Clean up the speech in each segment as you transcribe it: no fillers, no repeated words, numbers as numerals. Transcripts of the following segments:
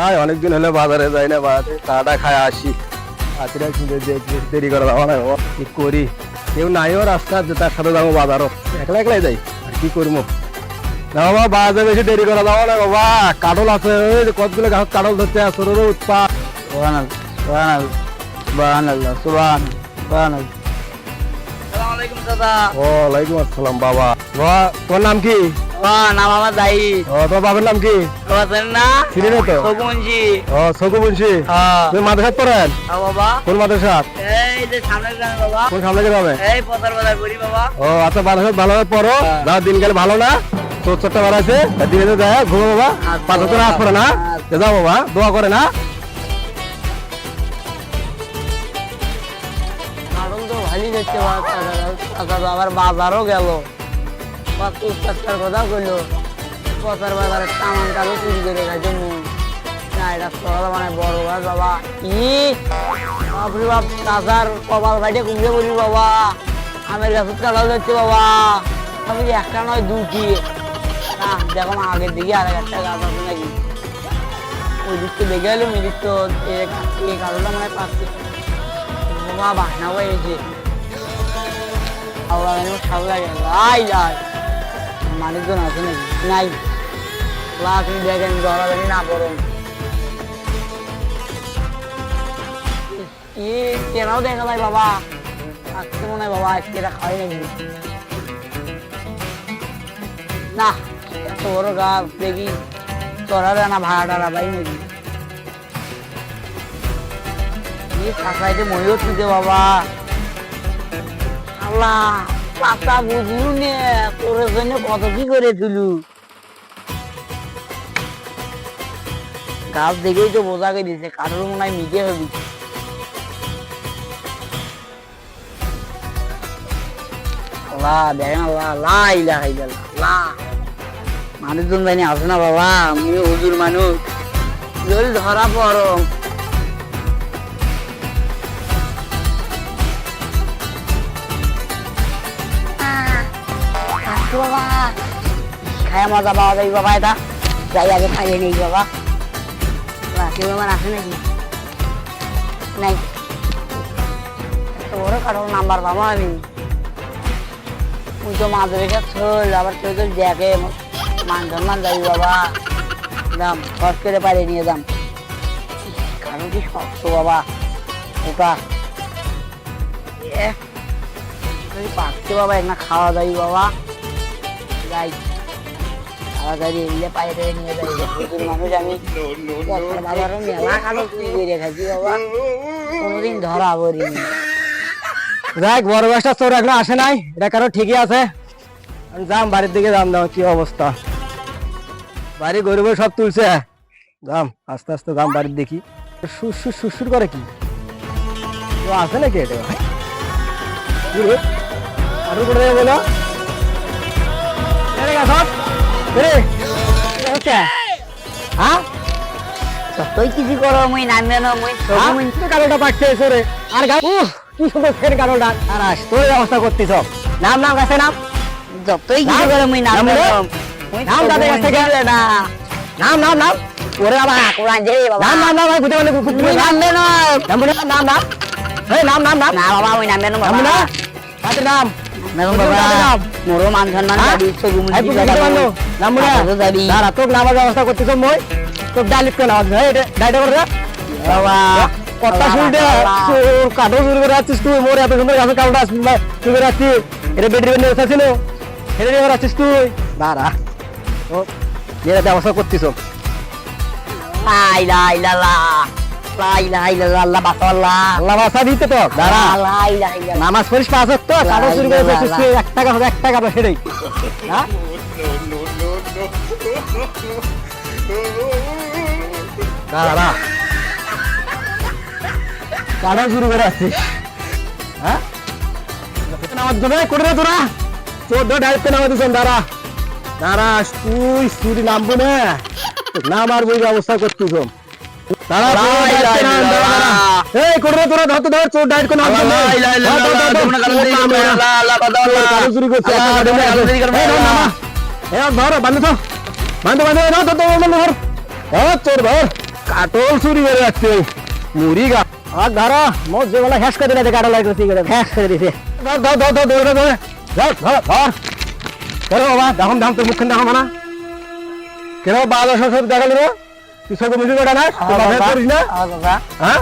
তাই অনেকদিন হলে বাজারে যাই না, বাজারে চাটা খায় আসি। হাতিরা কিনে দেরি করে যাওয়া না, কি করি, কেউ নাইও রাস্তা যে তার সাথে যাবো বাজারও, একলা একলাই যাই, আর কি করবো না বাবা। বাজারে বেশি দেরি করে যাবো না বাবা, কাটল আছে, ওই যে কতগুলো গাছ কাটল ধরতে আসছে, উৎপাদ। ওয়ালাইকুম আসসালাম বাবা। তোমার নাম কি? নাম আমার জাহিদ। তোমার বাবার নাম কি? না চিনি না তো। সগুমুন্সি। সগু মুন্সি। তুমি মাদ্রাসাত পড়েন? বাবা। কোন মাদ্রাসা? এই যে সামনের গ্রামে বাবা। কোন সামনে গ্রামে? এই পথার বাজার করি বাবা। আচ্ছা, মাদ্রাসাত ভালোভাবে পড়ো, যাও, দিন গেলে ভালো না, চোরটা বার আছে, দিনে তো যায় ঘুমো বাবা, 5 বছর রাত পড়ে না, যাও বাবা, দোয়া করে না। কারণ তো ভালোই দেখতে আবার বাজারও গেল, উস্তাদটার কথা কইলো, পথার বাজারে সামান কালো চুরি করে খাইছে না, এটা সকাল মানে বড় গাছ বাবা। বাপরে বাপ, চাষার কপাল ভাইটে কুমড়ে বলি বাবা, আমের গাছ কাটাও যাচ্ছে বাবা, আমি একটা নয় দুটি না, দেখো আগের দিকে আর একটা গাছ আছে নাকি, ওই দিক তো দেখে এলো, মিদিক তো এই কালোটা মানে পাচ্ছি বাবা, বাসনা হয়েছে আল্লাহ সব লাগে লাই লাই। মানুষজন আছে নাকি? নাই। আপনি দেখেন ধরাবেন না পড়েন, কেনাও দেখা যায় বাবা, আজকে মনে হয় বাবা আজকে এটা খাই নাকি না, এত বড় গাছ দেখি চড়াবে না, ভাড়া টাড়া পাই নাকি সাঁচাইতে ময়ূর তুলতে বাবা। আল্লাহ পাতা বুঝলু নে, তোর জন্য কত কি করে তুলু, গাছ দেখেই তো বোঝা কে দিছে, কারোর মনে হয় মিটে হবি। আল্লাহ দেখেন, আল্লাহ লাই লাই আল্লাহ, মানুষজন জানি আসে না বাবা, আমি হুজুর মানুষ, জল ধরা পড়ো। বাবা খায় মজা পাওয়া যাবে বাবা, এটা যাই আগে খাইয়ে নেই বাবা। কেউ আমার আসে নাকি? নাই। এত বড় কারো নাম্বার বাবা, আমি তুই তো মাঝে রেখে চল, আবার কেউ তো দেখে মান সম্মান যাবি বাবা, দাম খরচ করে পারে নিয়ে যাম, কারণ কি শক্ত বাবা ওটা পাকছে বাবা, একটা খাওয়া যাবি বাবা, যাই তাড়াতাড়ি এলে পাইরে নিয়ে যাই, মানুষ আমি বাবার মেলা কালো চুরি করে খাইছি বাবা, কোনোদিন ধরা পড়িনি। দেখ, বড় গাছটা চোর এখনো আসে নাই, এটা কারো ঠিকই আছে, যাম বাড়ির দিকে, যাম, দাও কি অবস্থা, বাড়ি গরিব সব তুলছে, যাম আস্তে আস্তে, যাম বাড়ির দেখি, সুর সুর করে কি আছে নাকি, এটা আরো করে বলো তুই কিছু করো, মুই নামবে না, মুই কালোটা পাচ্ছে সরে, আর কি সুন্দর ফের কালোটা, আর আস তোর অবস্থা করতিস, নাম নাম গাছে নাম, যতই কিছু করে মুই নামবে নাম, তাদের কাছ থেকে না, নাম নাম নাম, ওরে বাবা কোরআন যে বাবা, নাম নাম নাম, বুঝতে পারলে মুই নামবে না, নাম নাম নাম, এই নাম নাম নাম, না বাবা মুই নামবে না নাম বাবা, না তাদের নাম নাম বাবা, মোরো মান সম্মান যাবি, সগুমুন্সি নাম যাবি, দাঁড়া, তোর নামার ব্যবস্থা করতেছ, মই তোর ডালিপ কেন ডাইটা করে বাবা কথা শুনতে, কাঠো চুরি করে আসছিস তুই, মোর এত সুন্দর গাছের কাঠটা চুরি করে আসছিস, এটা বেডি বেডি ছিল, এটা নিয়ে আসছিস তুই, দাঁড়া ও যেটা ব্যবস্থা করতেছ, লাই লাই লালা লাই লাই লালা, আল্লাহ বাঁচা, আল্লাহ আল্লাহ বাসা দিতে তো, দাঁড়া লাই লাই লালা, নামাজ পড়িস 5 ওয়াক্ত, কাঠো চুরি করে আসছিস তুই, 1 টাকা 1 টাকা সেটাই, হ্যাঁ দাঁড়া, কাঠো চুরি করে আসছিস, হ্যাঁ নামাজ দেবে করে রে তোরা, তোর ডাইরেক্ট নামাজ দিচ্ছেন, দাঁড়া দাঁড়া, তুই চুরি নামবো না, নাম আর বই ব্যবস্থা করতেছ, এই করে তোরা ধর, ধর চোর ডাইরেক্ট করে চুরি করছে, ধর বান্ধব বান্ধব বান্ধব ধর, চোর ধর, কাটল চুরি করে যাচ্ছে মুড়ি গা আর ধরো মোট যেগুলো হ্যাস করে দিলে কাটা লাগবে হ্যাস করে দিছে ধর ধর ধর ধর ধর ধর ধর ধর ধর কেন বাবা দেখুন দাম তোর মুখখান দেখো না কেন বাবা সব দেখালি রে তুই সব মুড়ি কটা না করিস না হ্যাঁ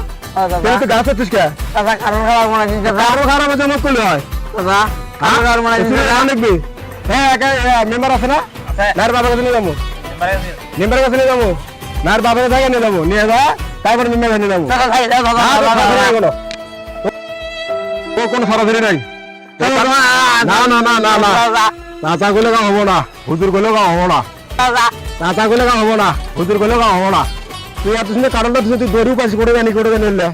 তুই গাছ হচ্ছিস কে দাদা কারণ খারাপ মনে হচ্ছে আরো খারাপ আছে মুখ করলে হয় দাদা কারণ খারাপ মনে হচ্ছে নাম লিখবি হ্যাঁ একা মেম্বার আছে না নার বাবার কাছে নিয়ে যাবো মেম্বারের কাছে নিয়ে যাবো নার বাবার কাছে নিয়ে যাবো নিয়ে যা তারপর মেম্বার কাছে নিয়ে যাবো দাদা ভাই দাদা ও কোনো সরাসরি নাই না না না না না চাচা গুলো গাঁ হবো না হুজুর গুলো গাঁ হবো না চাচা গুলো গাঁ হবো না হুজুর গুলো গাঁ হবো না তুই এত শুনে কারণটা তুই গরু পাশি করে জানি নিলে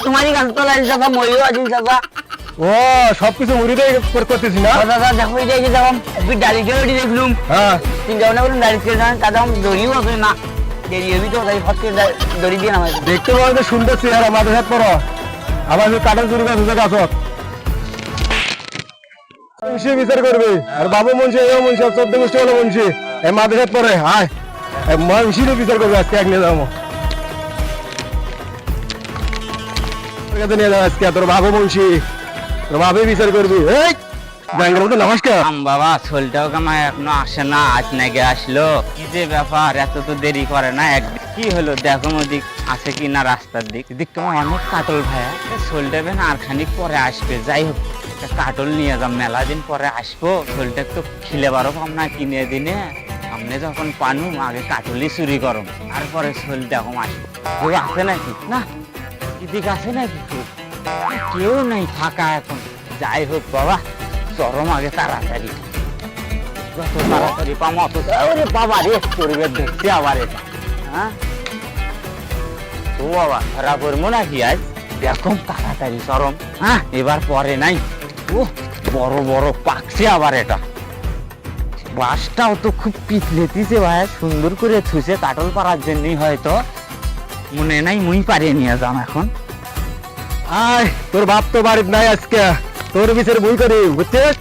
তোমারই গাছ তোলা দাদা মরিও আছিস দাদা ও সবকিছু মুড়িতেই করতেছি না দাদা দেখো এই যে যাবো ডালি খেয়ে দেখলুম হ্যাঁ তিন যাও না বলুন ডালি খেয়ে যান দাদা দড়িও আছে না দেরি হবি তো তাই ফট করে দড়ি দিয়ে নামাই দেখতে পাবো যে সুন্দর চেহারা মাঝে হাত পর আবার কাঠের চুরি গাছ গাছত মুন্সি বিচার করবে আর বাবু মুন্সি এও মুন্সি 14 গোষ্ঠী হলো মুন্সি এই মাঝে হাত পরে হায় মুন্সিরও বিচার করবে আজকে এক নিয়ে যাবো নিয়ে যাবো আজকে তোর বাবু মুন্সি তোর বাবু বিচার করবি এই ব্যাংকের মতো নমস্কার বাবা শোলটাও কামায় এখনো আসে না আজ নাকি আসলো কি যে ব্যাপার এত তো দেরি করে না একদিন কি হলো দেখো ওদিক আছে কি না রাস্তার দিক তোমার অনেক কাটল ভাইয়া শোলটা বেন আর খানিক পরে আসবে যাই হোক একটা কাটল নিয়ে যাম মেলা দিন পরে আসবো শোলটা তো খিলে বারো পাম না কিনে দিনে সামনে যখন পানু আগে কাটলি চুরি করম তারপরে শোল দেখো আসবো কেউ আছে নাকি না এদিক আছে নাকি কেউ নেই ফাঁকা এখন যাই হোক বাবা চরম আগে তাড়াতাড়ি যত তাড়াতাড়ি পাম অত ওরে বাবা রে পরিবেশ দেখছি আবার এটা হ্যাঁ ও বাবা খারাপ করবো নাকি আজ দেখো তাড়াতাড়ি চরম হ্যাঁ এবার পরে নাই ও বড় বড় পাকছে আবার এটা বাসটাও তো খুব পিছলেতিছে ভাই সুন্দর করে থুছে কাটল পাড়ার জন্যই হয়তো মনে নাই মুই পারিয়ে নিয়ে যাম এখন আয় তোর বাপ তো বাড়িতে নাই আজকে তোর বিচার মই করি বুঝছিস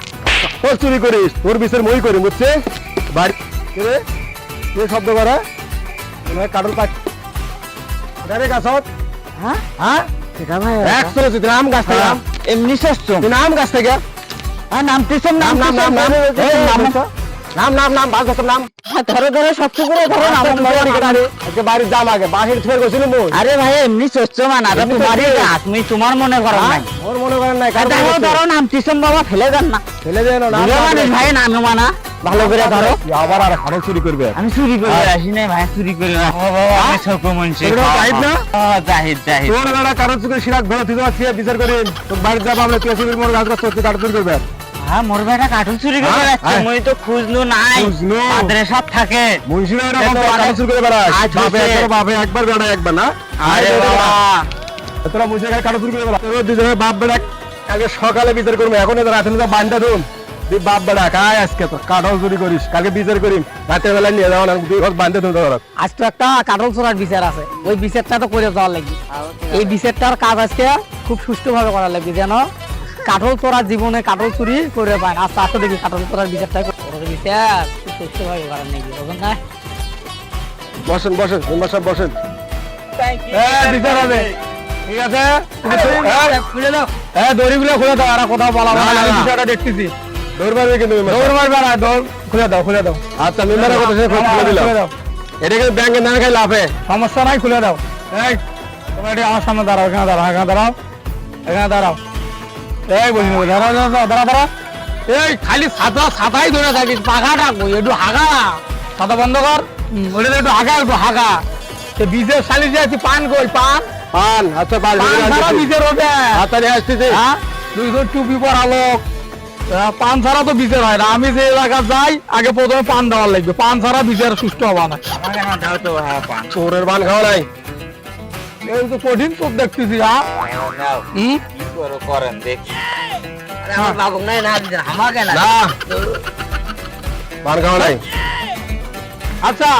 তোর চুরি করিস তোর বিচার মই করি বুঝছিস বাড়ি কে শব্দ করে কাটল পাক ডাইরেক্ট গাছত হ্যাঁ হ্যাঁ সেটা ভাই এক চলে তুই নাম গাছ থেকে এমনি শেষ তুই নাম গাছ থেকে হ্যাঁ নামতেছেন নাম নাম নাম নাম নাম নাম নাম বাস গাছের নাম ধরো ধরো সবচে করে ধরো নাম আজকে বাড়ির দাম আগে বাসের ছেড়ে গেছিল মই আরে ভাই এমনি চচ্চ মানা তোমারই গাছ তুমি তোমার মনে করো নাই ওর মনে করেন নাই ধরো ধরো নামতেছেন বাবা ফেলে দেন না ফেলে দেন না বুড়ো মানুষ ভাই নামে মানা ভালো করে ধরো আবার আর খানো চুরি করবে আমি চুরি করে আসি নাই ভাই চুরি করে আমি ছোট মনসি জাহিদ না জাহিদ জাহিদ তোর বেলা কারো চুরি সিরাত ধরে তুই যাচ্ছি বিচার করি তোর বাড়িতে যাবো আমরা তুই চুরির মোর গাছ গাছ করতে কারো চুরি করবে হ্যাঁ মোর বেটা কার্টুন চুরি করে হ্যাঁ, যাচ্ছে হ্যাঁ। মই তো খুঁজলু নাই খুঁজলু। মাদ্রাসাত থাকে মুন্সিরা এ তো কারো চুরি করে বেড়াস আজ বাপে হচ্ছে- তোর বাপে একবার বেড়া একবার না আরে বাবা তোরা মুন্সিরা কারো চুরি করে বেড়া তোর দুজনে বাপ বেড়া কালকে সকালে বিচার করবো এখন এদের রাতে তো বান্ধা ধুন তুই বাপ বেড়া কায় আজকে তো কাঠল চুরি করিস কালকে বিচার করিম রাতের বেলা নিয়ে যাও না তুই বান্ধে ধুন তোর আজ তো একটা কাটল চোরার বিচার আছে ওই বিচারটা তো করে যাওয়ার লাগবে এই বিচারটার কাজ আজকে খুব সুষ্ঠুভাবে করার লাগবে যেন কাটল চোরার জীবনে কাটল চুরি করে পায় আস্তে আস্তে দেখি কাটল চোরার বিচারটা বিচার খুব সুষ্ঠুভাবে করার লাগবে বুঝলেন না বসেন বসেন তোমরা সব বসেন বিচার হবে ঠিক আছে খুলে দাও হ্যাঁ দড়িগুলো খুলে দাও আর কোথাও বলা আমি বিষয়টা দেখতেছি দৌড় মারবে কিন্তু দৌড় মারবে না দৌড় খুলে দাও আচ্ছা মেম্বারের কথা সে খুলে দিলাম এটা কিন্তু ব্যাংকে না খাই লাভে সমস্যা নাই খুলে দাও এই তোমরা এটা আমার সামনে দাঁড়াও এখানে দাঁড়াও এই বলি দাঁড়া এই খালি ছাতাই ধরে থাকিস পাখা ডাকবো একটু হাগা ছাতা বন্ধ কর ওটা একটু হাগা সে বীজের শালি যে আছে পান কই পান আচ্ছা পান ছাড়া বীজের হবে হাতে আসতেছে হ্যাঁ দুইজন টুপি পরা লোক পান ছাড়া তো বিচার হয় না আমি যে এলাকা যাই আগে প্রথমে পান দেওয়ার লাগবে পান ছাড়া বিচার সুষ্ঠু হবা না আমাকে না দাও তো হ্যাঁ পান চোরের পান খাওয়া নাই এই তো কঠিন চোর দেখতেছি দাও কি করো করেন দেখি আমার বাবু নাই না আমাকে না না পান খাওয়া নাই আচ্ছা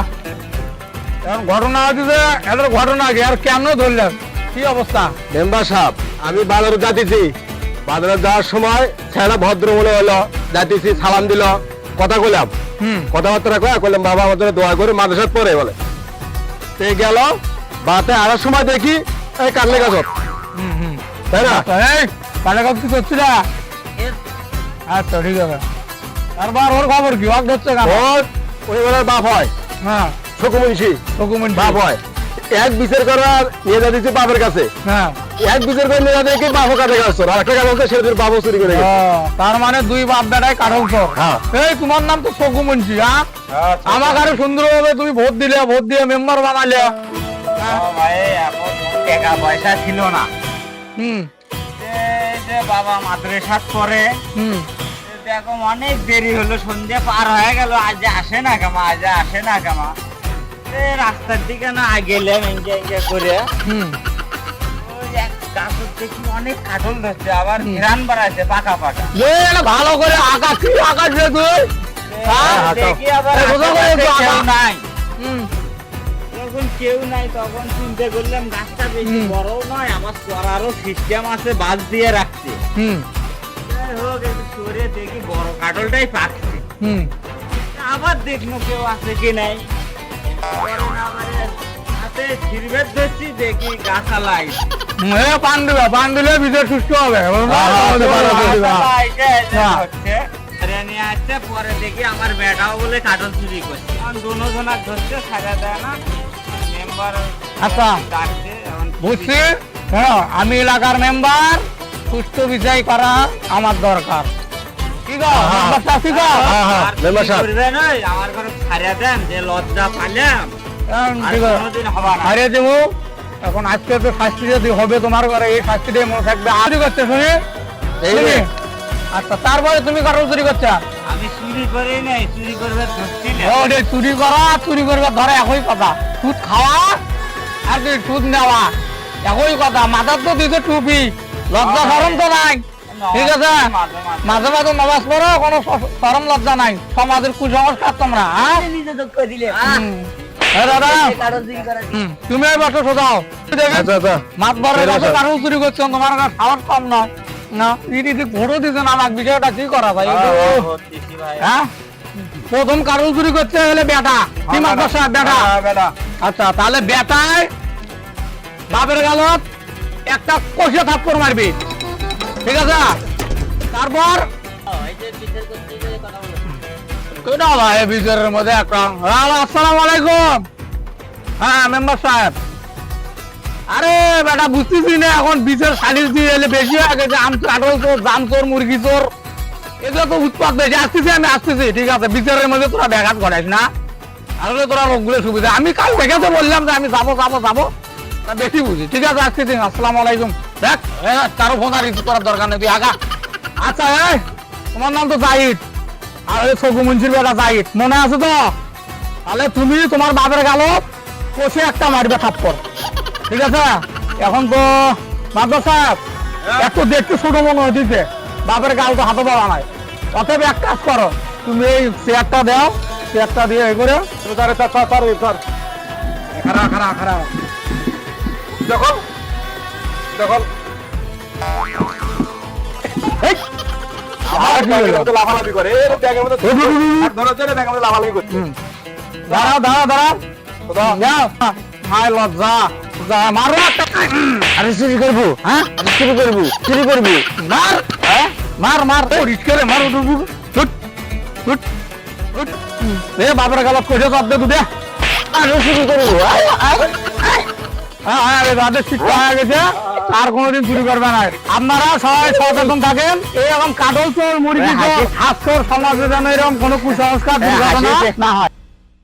এখন ঘটনা আছে যে এদের ঘটনা কি আর কেন ধরলেন কি অবস্থা মেম্বার সাহেব আমি বাজারে যাচ্ছি বাজারে যাওয়ার সময় ছেলে ভদ্র মনে হলো যাচ্ছি সালাম দিল কথা কইলাম কথাবার্তা কয়া কইলাম বাবা আমাদের দোয়া করে মাদ্রাসাত পড়ে বলে সে গেল বাতে আসার সময় দেখি এই কাটলে গাছত তাই না? এই কালে কত কি করছি না? আচ্ছা ঠিক আছে। তারপর ওর খবর কি? ওয়াক ধরছে কেন? ওর ওই বেলার বাপ হয় হ্যাঁ শকুমুন্সি, ডকুমেন্ট বাপ হয়। এক বিচার করার নিয়ে যা দিচ্ছে বাপের কাছে, হ্যাঁ। এক বিচার করে নিয়ে যা দেখি বাপও কাটে গাছ আর একটা গাছ আছে সেটা বাপও চুরি করে গেছে। তার মানে দুই বাপ বেটায় কাঠল চোর। হ্যাঁ। এই তোমার নাম তো শকু মুন্সি, হ্যাঁ? আমাকে আরো সুন্দরভাবে তুমি ভোট দিলে, ভোট দিয়ে মেম্বার বানালে। ভাই এখন টাকা পয়সা ছিল না, হুম এই যে বাবা মাদ্রাসা করে, হুম দেখো অনেক দেরি হলো, সন্ধ্যে পার হয়ে গেল, আজ আসে না কামা, আজ আসে না কামা। রাস্তার দিকে না গেলাম এনকে এনকে করে, হুম ওই এক গাছের দেখি অনেক কাঠল ধরছে, আবার ঘেরান বাড়াচ্ছে পাকা পাকা। ভালো করে আকাশ কি আকাশ রে তুই? দেখি আবার এই বোঝা করে একটু কেউ আকাশ। নাই, হুম যখন কেউ নাই তখন চিন্তা করলাম গাছটা বেশি বড়ও নয়, আমার চড়ারও সিস্টেম আছে, বাস দিয়ে রাখছে। হুম যাই হোক একটু সরে দেখি বড় কাঠলটাই পাকছে, হুম আবার দেখলো কেউ আছে কি নাই, পরে না মানে হাতে ছিড়বেট ধরছি, দেখি গাছালাই পান দিলে বিজয় সুস্থ হবে। নিয়ে আসছে, পরে দেখি আমার বেটাও বলে কাঠল চুরি করছে, এখন দুজনাক ধরছে, ছাড়া দেয় না, মেম্বার আচ্ছা। ডাকছে, এখন বুঝছি, হ্যাঁ, আমি এলাকার মেম্বার, সুষ্ঠু বিচার করা আমার দরকার। কি গো, মেম্বার সাহেব, কি গো? আর কি মেম্বার সাহেব। করবেন ওই, আমার ঘরে ছাড়া দেন, যে লজ্জা পাইলাম আর ঠিক আছে। কোনোদিন হবে না। হারিয়ে দেবো। এখন আজকে তো শাস্তি যদি হবে তোমার ঘরে, এই শাস্তি দিয়ে মনে থাকবে। চুরি করছে শুনি? এই শুনি? রে। আচ্ছা, তারপরে তুমি কারো চুরি করছো? আমি চুরি করি নাই, চুরি করবে ধরছি না। ও রে, চুরি করা চুরি করবে ধরে একই কথা। সুদ খাওয়া আর কি সুদ নেওয়া একই কথা। মাথার তো দিতে টুপি, লজ্জা শরম তো নাই। ঠিক আছে, মাঝে মাঝে। মাঝে মাঝে নামাজ পড়ো, কোনো শরম লজ্জা নাই। সমাজের কুসংস্কার তোমরা, হ্যাঁ? নিজে যোগ দিলে হুম। এ দাদা, কারো চুরি করা তুমি এই বছর সোজাও আচ্ছা আচ্ছা মাত বড় বেরো কাছে স্যার। কারো চুরি করছো, তোমার কাছে সাহস কম না। না, ইডি ঘোড়ো দিছে না, আমার বিষয়টা কি করা ভাই? ধরতেছি ভাই। হ্যাঁ, প্রথম কারো চুরি করতে হলে বেটা, কি মাদ্রাসা বেটা? বেটা আচ্ছা, তাহলে বেটায় বাপের গালত একটা কষিয়ে থাপ্পড় মারবি, ঠিক আছে? তারপর এই যে বিচার করতে গেলে কথা বলো কেনা ভাই বিচারের মধ্যে একটা আসসালামু আলাইকুম। হ্যাঁ মেম্বার সাহেব, আরে বেটা বুঝতেছি না, এখন বিচার সালিশ দিয়ে এলে বেশি হয়ে গেছে। কাঠল চোর, জাম চোর, মুরগি চোর, এগুলো তো উৎপাদ বেশি। আসতেছি, আমি আসতেছি, ঠিক আছে? বিচারের মধ্যে তোরা ব্যাঘাত করাইস না, আসলে তোরা লোকগুলো সুবিধা। আমি কাল থেকে তো বললাম যে আমি যাবো যাবো যাবো, তা বেশি বুঝি। ঠিক আছে, আসতেছি, আসসালামু আলাইকুম। দেখ, কারো ফোন আর রিসিভ করার দরকার নেই, তুই আগা। আচ্ছা, এই তোমার নাম তো জাহিদ, আর ওই শকু মুন্সির বেটা জাহিদ, মনে আছে তো? তাহলে তুমি তোমার বাপের গালত কষে একটা মারবে থাপ্পড়, ঠিক আছে? এখন তো মাদ্রাস সাহেব একটু দেখতে ছোট মনে হচ্ছে, বাপের গাল তো হাতে পাওয়া নাই। অতএব এক কাজ করো, তুমি এই চেয়ারটা দাও, চেয়ারটা দিয়ে এ করে খারা খারা খারা যখন যখন এই, আবার কি হলো? লাফালাফি করে এর ব্যাগের মধ্যে ধরার জন্য ব্যাগের মধ্যে লাফালাফি করছে। দাঁড়াও দাঁড়াও দাঁড়াও, যাও। হায় লজ্জা, যা, মারো একটা। আরে চুরি করবো, হ্যাঁ, চুরি করবো, চুরি করবো। মার, হ্যাঁ, মার মার, রিস্কেরে মার, উঠ, উঠ, উঠ, উঠ, উঠ। এ বাপের গালত কষে চাপ দে, দে। আরে চুরি করবো, হ্যাঁ হ্যাঁ, রাতের শিক্ষা হয়ে গেছে, আর কোনোদিন চুরি করবে না। আপনারা সবাই সচেতন থাকেন, এরকম কাটল চোর, মুরগি চোর, হাঁস চোর সমাজে যেন এরকম কোনো কুসংস্কার দুর্ঘটনা না হয়।